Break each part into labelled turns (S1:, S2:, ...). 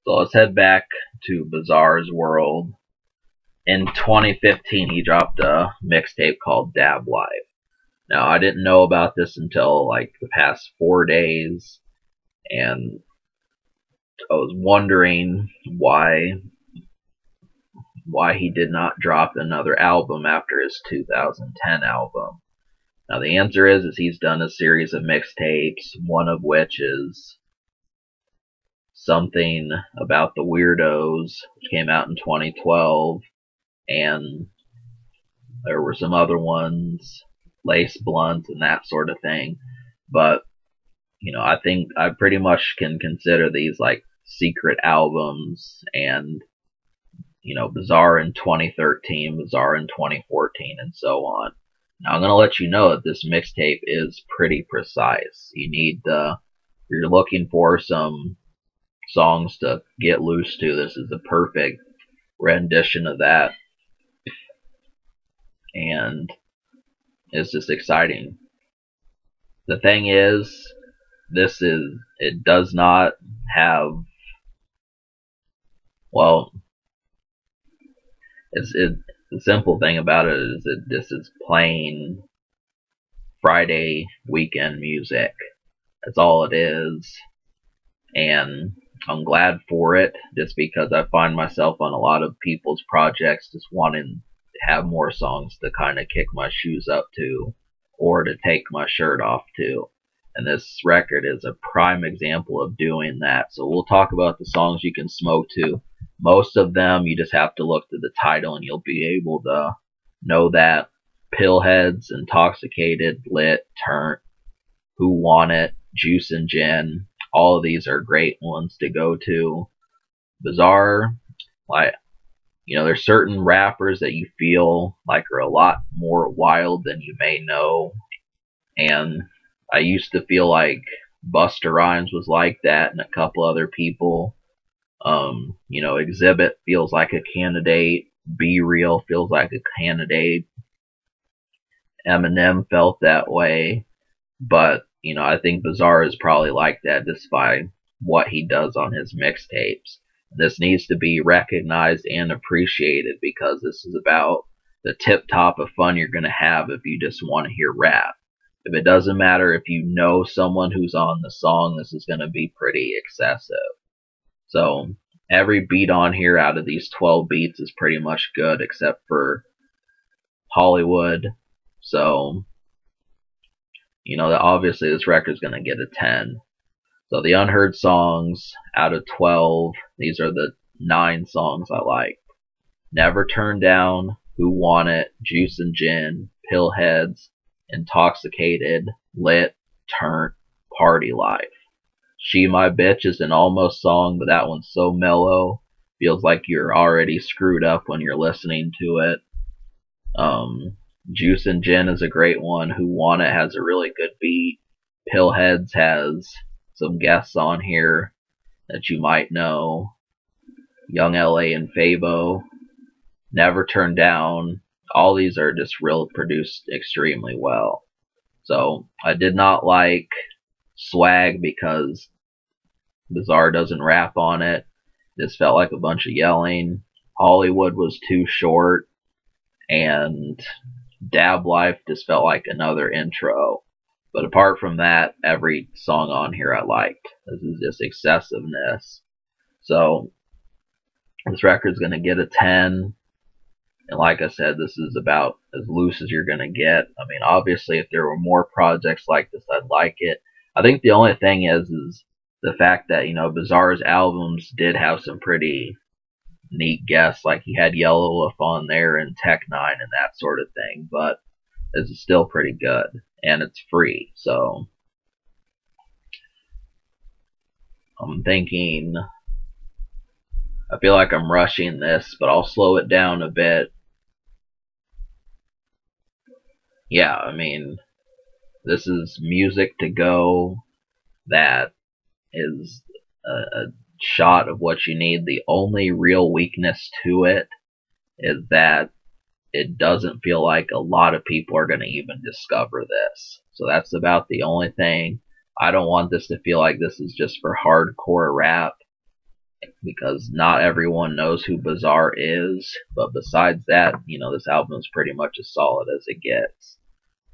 S1: So let's head back to Bizarre's world. In 2015, he dropped a mixtape called Dab Life. Now, I didn't know about this until like the past 4 days, and I was wondering why he did not drop another album after his 2010 album. Now, the answer is he's done a series of mixtapes, one of which is Something About the Weirdos, which came out in 2012, and there were some other ones, Lace Blunt and that sort of thing. But, I think I pretty much can consider these like secret albums, and, Bizarre in 2013, Bizarre in 2014, and so on. Now, I'm going to let you know that this mixtape is pretty precise. If you're looking for some songs to get loose to, this is the perfect rendition of that. And it's just exciting. The thing is, it does not have, well, the simple thing about it is that this is plain Friday weekend music. That's all it is. And I'm glad for it, just because I find myself on a lot of people's projects just wanting to have more songs to kind of kick my shoes up to, or to take my shirt off to. And this record is a prime example of doing that. So we'll talk about the songs you can smoke to. Most of them, you just have to look to the title and you'll be able to know that. Pillheads, Intoxicated, Lit, Turnt, Who Want It, Juice and Gin. All of these are great ones to go to. Bizarre, there's certain rappers that you feel like are a lot more wild than you may know. And I used to feel like Busta Rhymes was like that, and a couple other people. Exhibit feels like a candidate. Be Real feels like a candidate. Eminem felt that way. But, I think Bizarre is probably like that just by what he does on his mixtapes. This needs to be recognized and appreciated, because this is about the tip top of fun you're going to have if you just want to hear rap. If it doesn't matter if you know someone who's on the song, this is going to be pretty excessive. So every beat on here out of these 12 beats is pretty much good, except for Hollywood. So, that obviously this record's going to get a 10. So the unheard songs out of 12, these are the 9 songs I like. Never Turn Down, Who Want It, Juice and Gin, Pillheads, Intoxicated, Lit, Turnt, Party Life. She My Bitch is an almost song, but that one's so mellow. Feels like you're already screwed up when you're listening to it. Juice and Gin is a great one. Who Want It has a really good beat. Pillheads has some guests on here that you might know. Young LA and Fabo. Never Turn Down. All these are just real produced extremely well. So I did not like Swag because Bizarre doesn't rap on it. This felt like a bunch of yelling. Hollywood was too short. And Dab Life just felt like another intro. But apart from that, every song on here I liked. This is just excessiveness. So this record's going to get a 10. And like I said, this is about as loose as you're going to get. I mean, obviously, if there were more projects like this, I'd like it. I think the only thing is the fact that, Bizarre's albums did have some pretty neat guests. Like, he had Yellow on there and Tech Nine and that sort of thing. But this is still pretty good. And it's free. So I'm thinking, I feel like I'm rushing this, but I'll slow it down a bit. Yeah, I mean, this is music to go that is a shot of what you need. The only real weakness to it is that it doesn't feel like a lot of people are going to even discover this. So that's about the only thing. I don't want this to feel like this is just for hardcore rap. because not everyone knows who Bizarre is. But besides that, this album is pretty much as solid as it gets.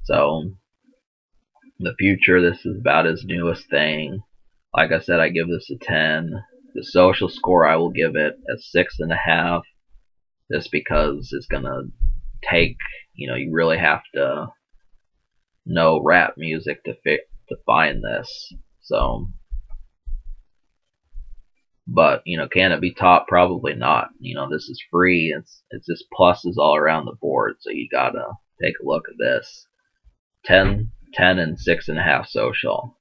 S1: So, in the future, this is about his newest thing. Like I said, I give this a 10. The social score, I will give it a 6.5, just because it's gonna take, you really have to know rap music to find this. So, but can it be top? Probably not. This is free. It's just pluses all around the board. So you gotta take a look at this. 10, 10, and 6.5 social.